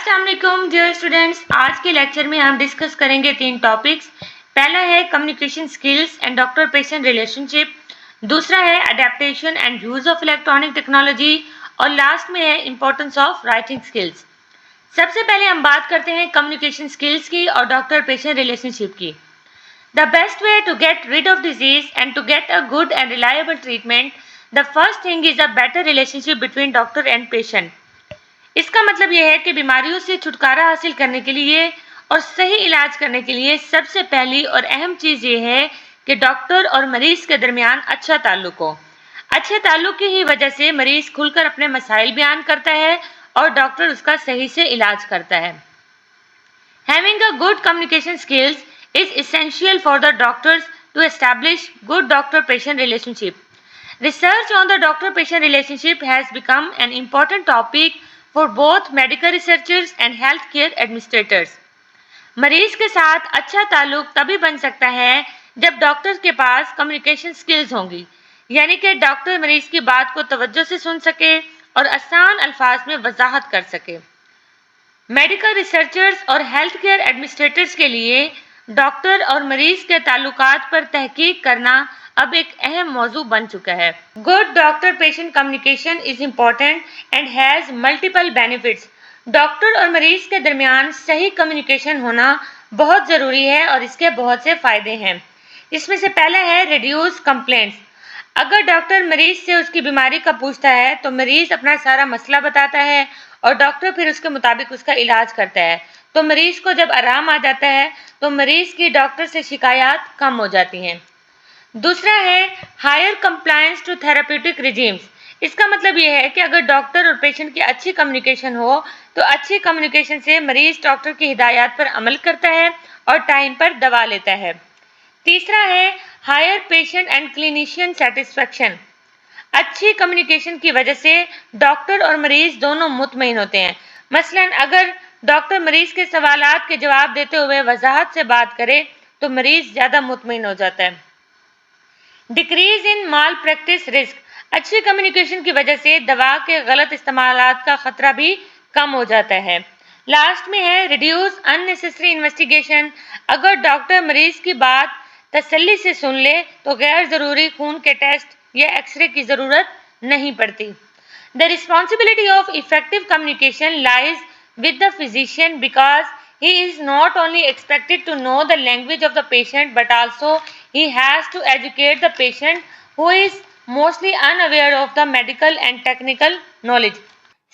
السلام علیکم dear students, آج کے لیکچر میں ہم ڈسکس کریں گے 3 ٹاپکس۔ پہلا ہے communication skills and doctor patient relationship, دوسرا ہے adaptation and use of electronic technology, اور لاسٹ میں ہے امپورٹنس آف رائٹنگ سکلز۔ سب سے پہلے ہم بات کرتے ہیں کمیونیکیشن سکلز کی اور ڈاکٹر پیشنٹ ریلیشن شپ کی۔ The best way to get rid of disease and to get a good and reliable treatment, the first thing is a better relationship between doctor and patient۔ اس کا مطلب یہ ہے کہ بیماریوں سے چھٹکارا حاصل کرنے کے لیے اور صحیح علاج کرنے کے لیے سب سے پہلی اور اہم چیز یہ ہے کہ ڈاکٹر اور مریض کے درمیان اچھا تعلق ہو۔ اچھے تعلق کی ہی وجہ سے مریض کھل کر اپنے مسائل بیان کرتا ہے اور ڈاکٹر اس کا صحیح سے علاج کرتا ہے۔ Having a good communication skills is essential for the doctors to establish good doctor-patient relationship. Research on the doctor-patient relationship has become an important topic for both medical researchers and healthcare administrators۔ مریض کے ساتھ اچھا تعلق تبھی بن سکتا ہے جب doctor کے پاس کمیونیکیشن سکلز ہوں گی، یعنی کہ ڈاکٹر مریض کی بات کو توجہ سے سن سکے اور آسان الفاظ میں وضاحت کر سکے۔ میڈیکل ریسرچرز اور ہیلتھ کیئر ایڈمنسٹریٹرز کے لیے ڈاکٹر اور مریض کے تعلقات پر تحقیق کرنا اب ایک اہم موضوع بن چکا ہے۔ Good doctor patient communication is important and has multiple benefits. Doctor اور مریض کے درمیان صحیح کمیونیکیشن ہونا بہت ضروری ہے اور اس کے بہت سے فائدے ہیں۔ اس میں سے پہلا ہے ریڈیوس کمپلینٹس۔ اگر ڈاکٹر مریض سے اس کی بیماری کا پوچھتا ہے تو مریض اپنا سارا مسئلہ بتاتا ہے اور ڈاکٹر پھر اس کے مطابق اس کا علاج کرتا ہے، تو مریض کو جب آرام آ جاتا ہے تو مریض کی ڈاکٹر سے شکایات کم ہو جاتی ہیں۔ دوسرا ہے higher compliance to therapeutic regimes. اس کا مطلب یہ ہے کہ اگر ڈاکٹر اور پیشنٹ کی اچھی کمیونیکیشن ہو تو اچھی کمیونیکیشن سے مریض ڈاکٹر کی ہدایات پر عمل کرتا ہے اور ٹائم پر دوا لیتا ہے۔ تیسرا ہے higher patient and clinician satisfaction. اچھی کمیونیکیشن کی وجہ سے ڈاکٹر اور مریض دونوں مطمئن ہوتے ہیں۔ مثلاً اگر ڈاکٹر مریض کے سوالات کے جواب دیتے ہوئے وضاحت سے بات کرے تو مریض زیادہ مطمئن ہو جاتا ہے۔ ڈکریز ان مال پریکٹس رسک۔ اچھی کمیونیکیشن کی وجہ سے دوا کے غلط استعمالات کا خطرہ بھی کم ہو جاتا ہے۔ لاسٹ میں ہے ریڈیوس ان نیسیسری انویسٹیگیشن۔ اگر ڈاکٹر مریض کی بات تسلی سے سن لے تو غیر ضروری خون کے ٹیسٹ یا ایکس رے کی ضرورت نہیں پڑتی۔ The responsibility of effective communication lies with the physician because he is not only expected to know the language of the patient but also he has to educate the patient who is mostly unaware of the medical and technical knowledge۔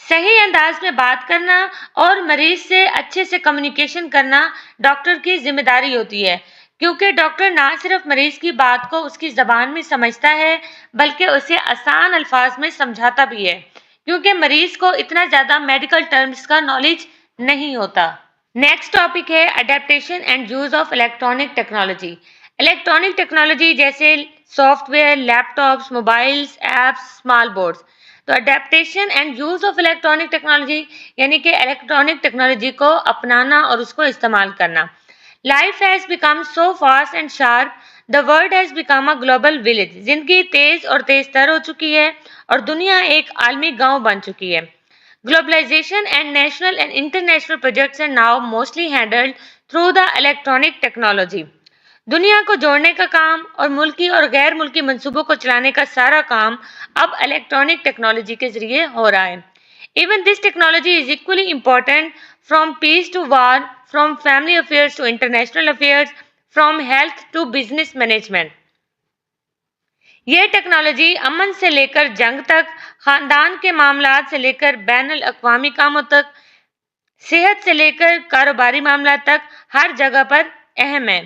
صحیح انداز میں بات کرنا اور مریض سے اچھے سے کمیونیکیشن کرنا ڈاکٹر کی ذمہ داری ہوتی ہے، کیونکہ ڈاکٹر نہ صرف مریض کی بات کو اس کی زبان میں سمجھتا ہے بلکہ اسے آسان الفاظ میں سمجھاتا بھی ہے، کیونکہ مریض کو اتنا زیادہ میڈیکل ٹرمز کا نالج نہیں ہوتا۔ نیکسٹ ٹاپک ہے adaptation and use of electronic technology. Electronic technology جیسے software, laptops, mobiles, apps, small boards. تو adaptation and use of electronic technology یعنی کہ الیکٹرانک ٹیکنالوجی کو اپنانا اور اس کو استعمال کرنا۔ Life has become so fast and sharp, the world has become a global village۔ زندگی تیز اور تیز تر ہو چکی ہے اور دنیا ایک عالمی گاؤں بن چکی ہے۔ Globalization and national and international projects are now mostly handled through the electronic technology۔ دنیا کو جوڑنے کا کام اور ملکی اور غیر ملکی منصوبوں کو چلانے کا سارا کام اب الیکٹرانک ٹیکنالوجی کے ذریعے ہو رہا ہے۔ Even this technology is equally important from peace to war, from family affairs to international affairs, from health to business management۔ یہ ٹیکنالوجی امن سے لے کر جنگ تک، خاندان کے معاملات سے لے کر بین الاقوامی کاموں تک، صحت سے لے کر کاروباری معاملات تک ہر جگہ پر اہم ہے۔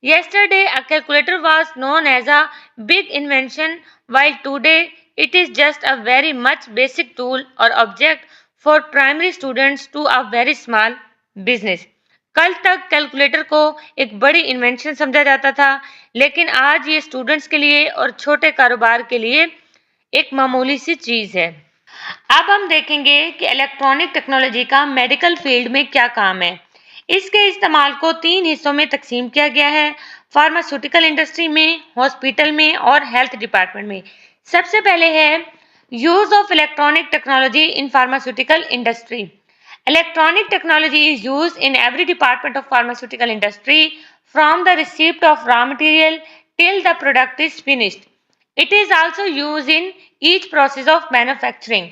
Yesterday a calculator was known as a big invention, while today it is just a very much basic tool or object for primary students to a very small business۔ کل تک کیلکولیٹر کو ایک بڑی انوینشن سمجھا جاتا تھا، لیکن آج یہ اسٹوڈنٹس کے لیے اور چھوٹے کاروبار کے لیے ایک معمولی سی چیز ہے۔ اب ہم دیکھیں گے کہ الیکٹرانک ٹیکنالوجی کا میڈیکل فیلڈ میں کیا کام ہے۔ اس کے استعمال کو 3 حصوں میں تقسیم کیا گیا ہے: فارماسیوٹیکل انڈسٹری میں، ہاسپٹل میں اور ہیلتھ ڈپارٹمنٹ میں۔ سب سے پہلے ہے use of electronic technology in pharmaceutical industry. Electronic technology is used in every department of pharmaceutical industry, from the receipt of raw material till the product is finished. It is also used in each process of manufacturing.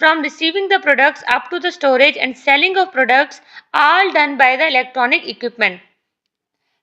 from receiving the products up to the storage and selling of products, all done by the electronic equipment.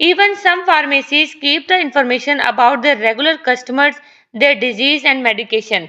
Even some pharmacies keep the information about their regular customers, their disease and medication.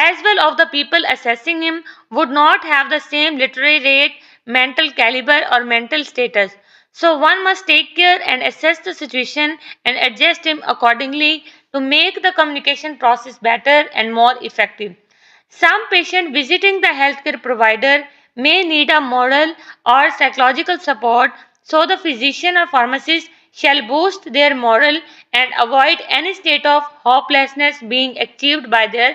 as well of the people assessing him would not have the same literary rate, mental caliber or mental status. So one must take care and assess the situation and adjust him accordingly to make the communication process better and more effective. Some patient visiting the healthcare provider may need a moral or psychological support, so the physician or pharmacist shall boost their moral and avoid any state of hopelessness being achieved by their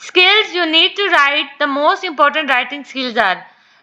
Skills you need to write, the most important writing skills are.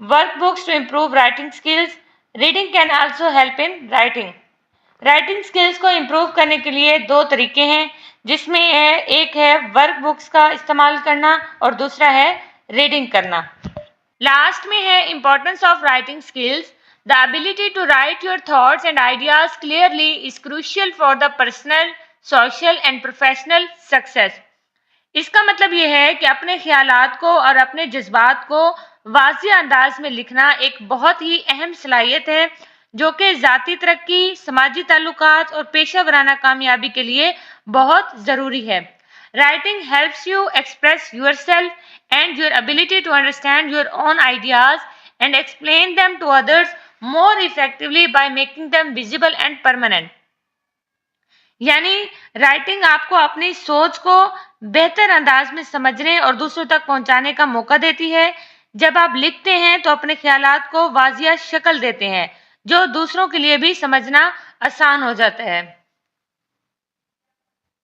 Workbooks to improve writing skills. Reading can also help in writing. Writing skills کو improve کرنے کے لیے دو طریقے ہیں جس میں ایک ہے ورک بکس کا استعمال کرنا اور دوسرا ہے ریڈنگ کرنا. لاسٹ میں ہے importance of writing skills. The ability to write your thoughts and ideas clearly is crucial for the personal social and professional success. اس کا مطلب یہ ہے کہ اپنے خیالات کو اور اپنے جذبات کو واضح انداز میں لکھنا ایک بہت ہی اہم صلاحیت ہے جو کہ ذاتی ترقی، سماجی تعلقات اور پیشہ ورانہ کامیابی کے لیے بہت ضروری ہے. Writing helps you express yourself and your ability to understand your own ideas and explain them to others more effectively by making them visible and permanent. یعنی رائٹنگ آپ کو اپنی سوچ کو بہتر انداز میں سمجھنے اور دوسروں تک پہنچانے کا موقع دیتی ہے. جب آپ لکھتے ہیں تو اپنے خیالات کو واضح شکل دیتے ہیں جو دوسروں کے لیے بھی سمجھنا آسان ہو جاتا ہے.